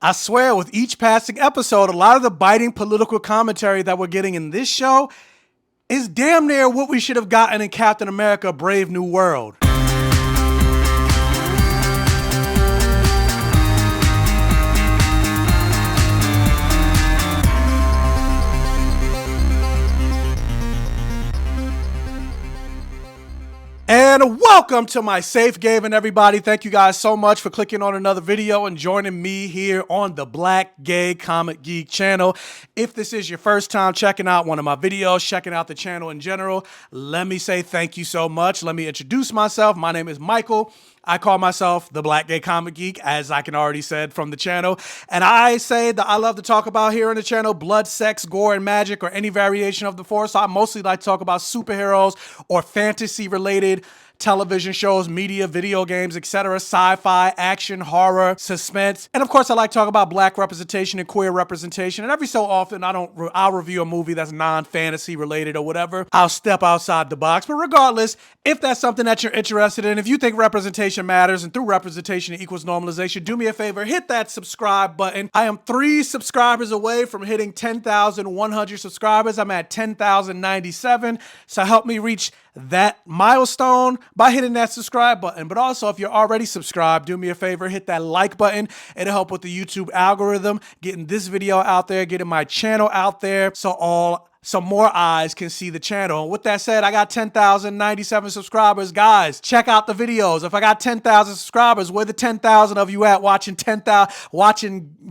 I swear, with each passing episode, a lot of the biting political commentary that we're getting in this show is damn near what we should have gotten in Captain America: Brave New World. And welcome to my Safe Gayven, everybody. Thank you guys so much for clicking on another video and joining me here on the Black Gay Comic Geek channel. If this is your first time checking out one of my videos, checking out the channel in general, let me say thank you so much. Let me introduce myself. My name is Michael. I call myself the Black Gay Comic Geek, as I can already said from the channel. And I say that I love to talk about here on the channel blood, sex, gore, and magic, or any variation of the four. So I mostly like to talk about superheroes or fantasy-related television shows, media, video games, etc., sci-fi, action, horror, suspense. And of course, I like to talk about black representation and queer representation. And every so often, I'll review a movie that's non-fantasy related or whatever. I'll step outside the box. But regardless, if that's something that you're interested in, if you think representation matters and through representation equals normalization, do me a favor, hit that subscribe button. I am 3 subscribers away from hitting 10,100 subscribers. I'm at 10,097. So help me reach that milestone by hitting that subscribe button. But also, if you're already subscribed, do me a favor, hit that like button. It'll help with the YouTube algorithm, getting this video out there, getting my channel out there, so more eyes can see the channel. And with that said, I got 10,097 subscribers. Guys, check out the videos. If I got 10,000 subscribers, where the 10,000 of you at watching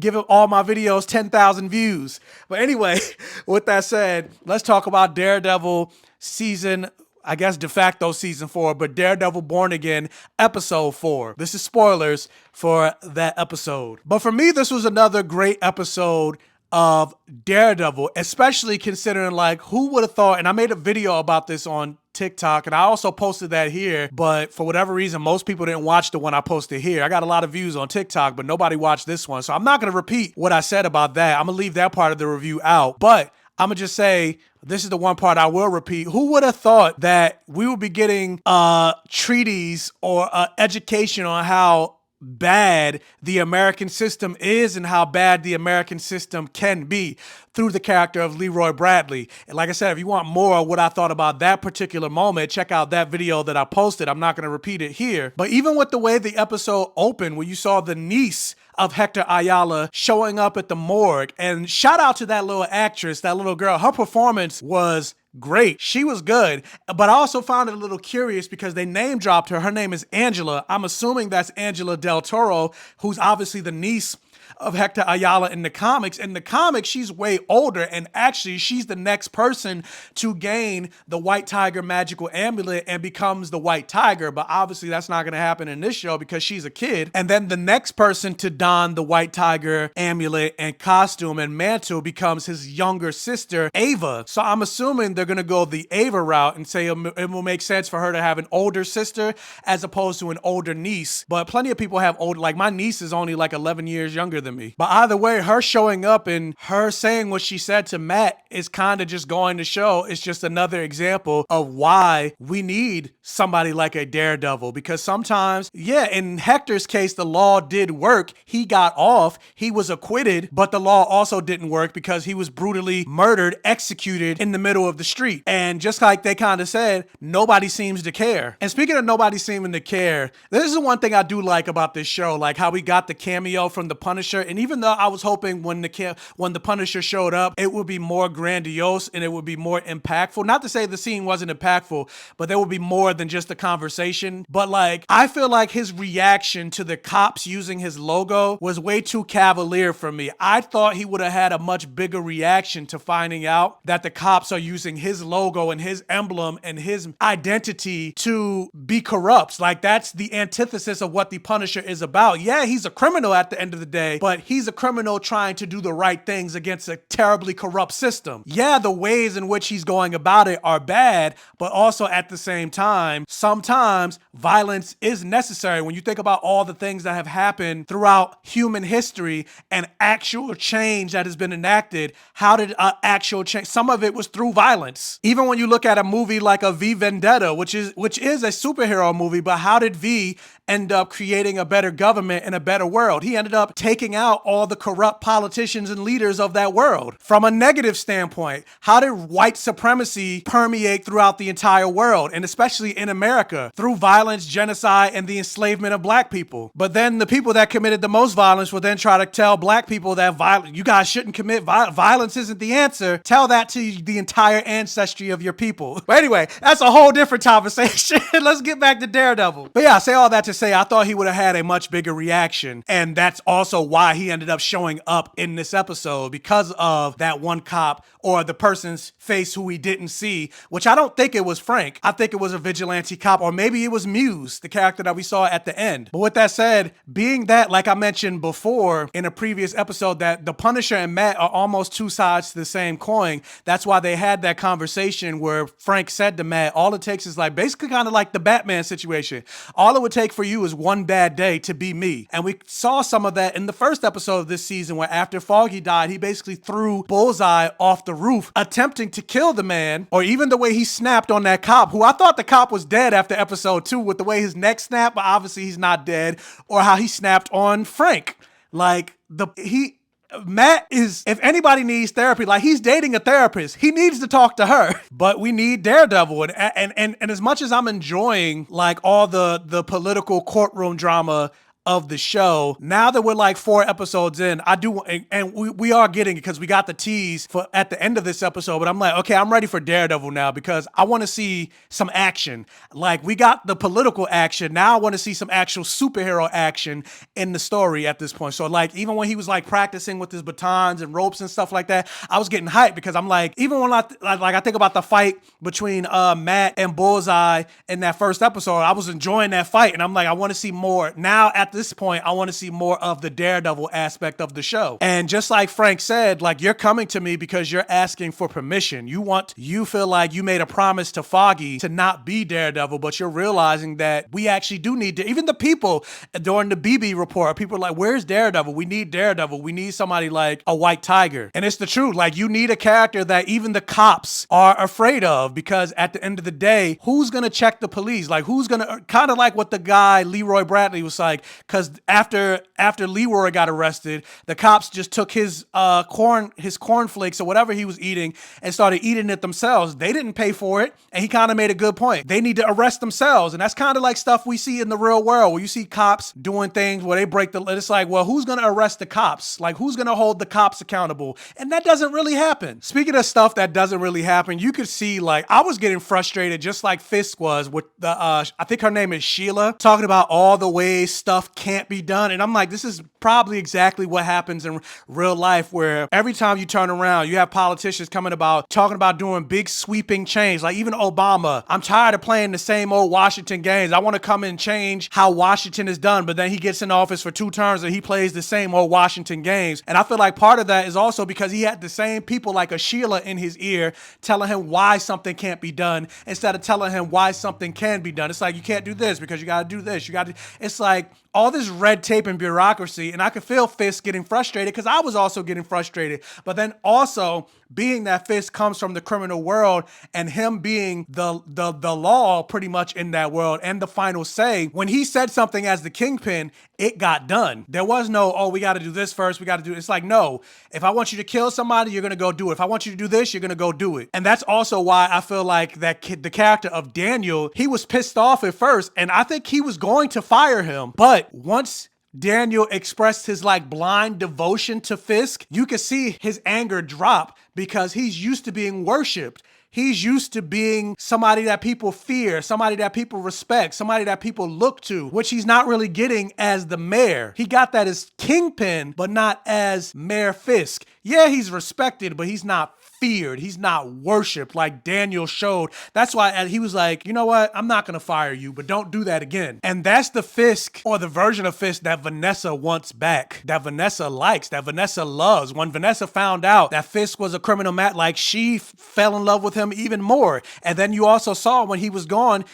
giving all my videos 10,000 views? But anyway, with that said, let's talk about Daredevil season, I guess de facto season 4, but Daredevil Born Again episode 4. This is spoilers for that episode. But for me, this was another great episode of Daredevil, especially considering, like, who would have thought, and I made a video about this on TikTok, and I also posted that here, but for whatever reason, most people didn't watch the one I posted here. I got a lot of views on TikTok, but nobody watched this one, so I'm not going to repeat what I said about that. I'm going to leave that part of the review out, but I'm going to just say, this is the one part I will repeat. Who would have thought that we would be getting a treatise or education on how bad the American system is and how bad the American system can be through the character of Leroy Bradley. And like I said, if you want more of what I thought about that particular moment, check out that video that I posted. I'm not going to repeat it here. But even with the way the episode opened, where you saw the niece of Hector Ayala showing up at the morgue, and shout out to that little actress, that little girl. Her performance was great. She was good, but I also found it a little curious because they name dropped her. Her name is Angela. I'm assuming that's Angela Del Toro, who's obviously the niece of Hector Ayala in the comics. In the comics, she's way older, and actually she's the next person to gain the White Tiger magical amulet and becomes the White Tiger, but obviously that's not going to happen in this show because she's a kid. And then the next person to don the White Tiger amulet and costume and mantle becomes his younger sister, Ava. So I'm assuming they're going to go the Ava route and say it will make sense for her to have an older sister as opposed to an older niece. But plenty of people have older, like my niece is only like 11 years younger than me. But either way, her showing up and her saying what she said to Matt is kind of just going to show it's just another example of why we need somebody like a Daredevil. Because sometimes, yeah, in Hector's case, the law did work. He got off. He was acquitted, but the law also didn't work because he was brutally murdered, executed in the middle of the street. And just like they kind of said, nobody seems to care. And speaking of nobody seeming to care, this is the one thing I do like about this show, like how we got the cameo from the Punisher. And even though I was hoping when the Punisher showed up, it would be more grandiose and it would be more impactful. Not to say the scene wasn't impactful, but there would be more than just a conversation. But like, I feel like his reaction to the cops using his logo was way too cavalier for me. I thought he would have had a much bigger reaction to finding out that the cops are using his logo and his emblem and his identity to be corrupt. Like, that's the antithesis of what the Punisher is about. Yeah, he's a criminal at the end of the day, but he's a criminal trying to do the right things against a terribly corrupt system. Yeah, the ways in which he's going about it are bad, but also at the same time, sometimes violence is necessary. When you think about all the things that have happened throughout human history and actual change that has been enacted, how did actual change? Some of it was through violence. Even when you look at a movie like a V Vendetta, which is a superhero movie, but how did V end up creating a better government and a better world. He ended up taking out all the corrupt politicians and leaders of that world. From a negative standpoint, how did white supremacy permeate throughout the entire world, and especially in America, through violence, genocide, and the enslavement of black people? But then the people that committed the most violence would then try to tell black people that you guys shouldn't commit violence isn't the answer. Tell that to the entire ancestry of your people. But anyway, that's a whole different conversation. Let's get back to Daredevil. But yeah, I say all that to say I thought he would have had a much bigger reaction, and that's also why he ended up showing up in this episode, because of that one cop or the person's face who we didn't see, which I don't think it was Frank. I think it was a vigilante cop, or maybe it was Muse, the character that we saw at the end. But with that said, being that, like I mentioned before in a previous episode, that the Punisher and Matt are almost two sides to the same coin, that's why they had that conversation where Frank said to Matt, all it takes is like basically kind of like the Batman situation. All it would take for you is one bad day to be me. And we saw some of that in the first episode of this season, where after Foggy died, he basically threw Bullseye off the roof, attempting to kill the man, or even the way he snapped on that cop, who I thought the cop was dead after episode 2 with the way his neck snapped, but obviously he's not dead, or how he snapped on Frank. Like, Matt is, if anybody needs therapy, like he's dating a therapist. He needs to talk to her. But we need Daredevil. And as much as I'm enjoying like all the political courtroom drama of the show, now that we're like 4 episodes in, I do, and we are getting it because we got the tease for at the end of this episode, but I'm like, okay, I'm ready for Daredevil now because I want to see some action. Like, we got the political action. Now I want to see some actual superhero action in the story at this point. So like, even when he was like practicing with his batons and ropes and stuff like that, I was getting hyped because I'm like, even when I think about the fight between Matt and Bullseye in that first episode, I was enjoying that fight, and I'm like, I want to see more. Now at this point, I want to see more of the Daredevil aspect of the show. And just like Frank said, like, you're coming to me because you're asking for permission. You feel like you made a promise to Foggy to not be Daredevil, but you're realizing that we actually do need to, even the people during the BB report, people are like, where's Daredevil? We need Daredevil. We need somebody like a White Tiger. And it's the truth. Like, you need a character that even the cops are afraid of, because at the end of the day, who's going to check the police? Like, who's going to, kind of like what the guy Leroy Bradley was like, because after Leroy got arrested, the cops just took his cornflakes or whatever he was eating and started eating it themselves. They didn't pay for it, and he kind of made a good point. They need to arrest themselves, and that's kind of like stuff we see in the real world, where you see cops doing things where they break the. It's like, well, who's gonna arrest the cops? Like, who's gonna hold the cops accountable? And that doesn't really happen. Speaking of stuff that doesn't really happen, you could see, like, I was getting frustrated just like Fisk was with the I think her name is Sheila, talking about all the ways stuff can't be done. And I'm like, this is probably exactly what happens in real life, where every time you turn around, you have politicians talking about doing big sweeping change. Like even Obama, I'm tired of playing the same old Washington games. I want to come and change how Washington is done. But then he gets in office for 2 terms and he plays the same old Washington games. And I feel like part of that is also because he had the same people like a Sheila in his ear telling him why something can't be done instead of telling him why something can be done. It's like, you can't do this because you got to do this. It's like all this red tape and bureaucracy. And I could feel Fisk getting frustrated because I was also getting frustrated. But then also being that Fisk comes from the criminal world and him being the law pretty much in that world and the final say, when he said something as the Kingpin, it got done. There was no, oh, we got to do this first. We got to do it. It's like, no, if I want you to kill somebody, you're going to go do it. If I want you to do this, you're going to go do it. And that's also why I feel like that kid, the character of Daniel, he was pissed off at first. And I think he was going to fire him. But once Daniel expressed his like blind devotion to Fisk, you could see his anger drop because he's used to being worshipped. He's used to being somebody that people fear, somebody that people respect, somebody that people look to, which he's not really getting as the mayor. He got that as Kingpin, but not as Mayor Fisk. Yeah, he's respected, but he's not feared. He's not worshipped like Daniel showed. That's why he was like, you know what? I'm not going to fire you, but don't do that again. And that's the Fisk, or the version of Fisk that Vanessa wants back, that Vanessa likes, that Vanessa loves. When Vanessa found out that Fisk was a criminal, like she fell in love with him even more. And then you also saw when he was gone,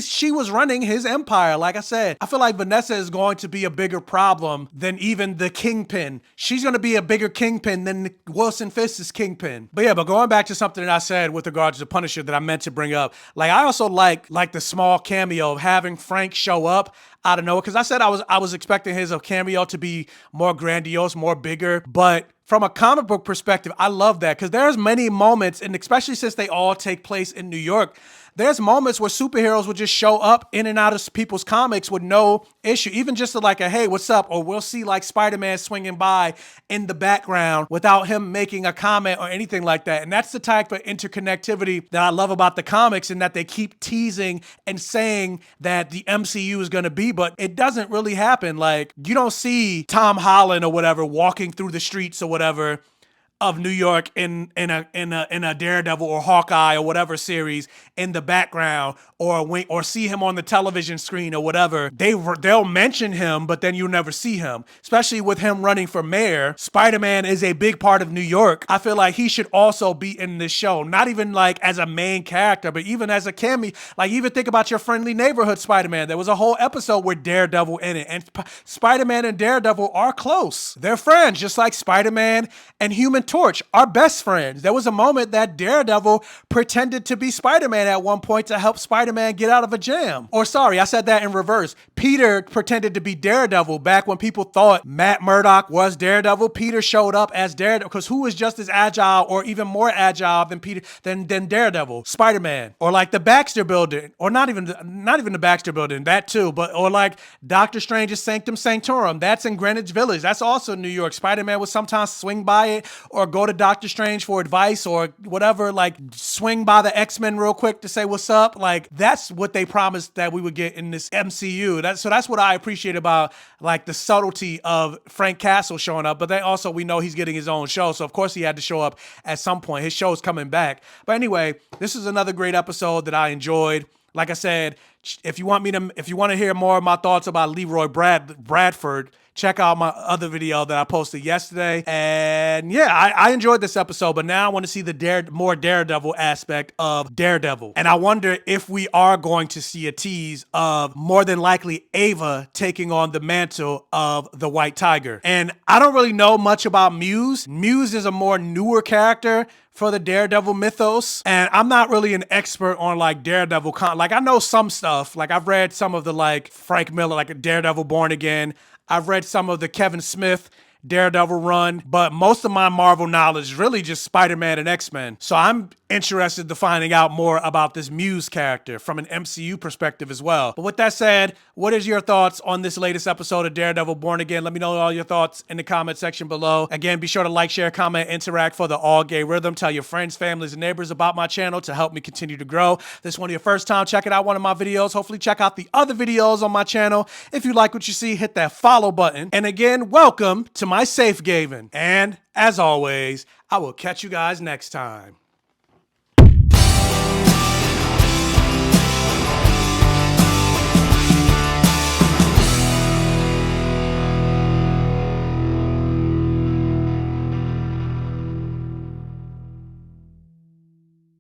she was running his empire. Like I said, I feel like Vanessa is going to be a bigger problem than even the Kingpin. She's going to be a bigger Kingpin than Wilson Fisk's Kingpin. But yeah, but going back to something that I said with regards to Punisher that I meant to bring up, like I also like the small cameo of having Frank show up out of nowhere, because I said I was expecting his cameo to be more grandiose, more bigger, but from a comic book perspective, I love that, because there's many moments, and especially since they all take place in New York, there's moments where superheroes would just show up in and out of people's comics with no issue, even just like a, hey, what's up? Or we'll see like Spider-Man swinging by in the background without him making a comment or anything like that. And that's the type of interconnectivity that I love about the comics, and that they keep teasing and saying that the MCU is going to be, but it doesn't really happen. Like, you don't see Tom Holland or whatever walking through the streets or whatever of New York in a Daredevil or Hawkeye or whatever series in the background, or see him on the television screen or whatever. They'll mention him, but then you'll never see him. Especially with him running for mayor, Spider-Man is a big part of New York. I feel like he should also be in this show, not even like as a main character, but even as a cameo. Like, even think about Your Friendly Neighborhood Spider-Man. There was a whole episode with Daredevil in it, and Spider-Man and Daredevil are close. They're friends, just like Spider-Man and Human Torch are best friends. There was a moment that Daredevil pretended to be Spider-Man at one point to help Spider-Man get out of a jam. Or sorry, I said that in reverse. Peter pretended to be Daredevil back when people thought Matt Murdock was Daredevil. Peter showed up as Daredevil, because who is just as agile or even more agile than Peter than Daredevil? Spider-Man. Or like the Baxter Building, or not even the Baxter Building, that too, but or like Doctor Strange's Sanctum Sanctorum. That's in Greenwich Village. That's also New York. Spider-Man would sometimes swing by it, or go to Doctor Strange for advice or whatever, like swing by the X-Men real quick to say what's up. Like, that's what they promised that we would get in this MCU. That's what I appreciate about like the subtlety of Frank Castle showing up. But then also we know he's getting his own show, so of course he had to show up at some point. His show's coming back. But anyway, this is another great episode that I enjoyed. Like I said, if you want to hear more of my thoughts about Leroy Bradford, check out my other video that I posted yesterday. And yeah, I enjoyed this episode, but now I want to see the more Daredevil aspect of Daredevil. And I wonder if we are going to see a tease of more than likely Ava taking on the mantle of the White Tiger. And I don't really know much about Muse. Muse is a more newer character for the Daredevil mythos, and I'm not really an expert on like Daredevil like I know some stuff. Like, I've read some of the like Frank Miller, like Daredevil Born Again. I've read some of the Kevin Smith Daredevil run, but most of my Marvel knowledge is really just Spider-Man and X-Men. So I'm interested to finding out more about this Muse character from an MCU perspective as well. But with that said, what is your thoughts on this latest episode of Daredevil Born Again? Let me know all your thoughts in the comment section below. Again, be sure to like, share, comment, interact for the all gay rhythm. Tell your friends, families, and neighbors about my channel to help me continue to grow. If this is one of your first time checking out one of my videos, hopefully check out the other videos on my channel. If you like what you see, hit that follow button. And again, welcome to my Safe Gayven. And as always, I will catch you guys next time.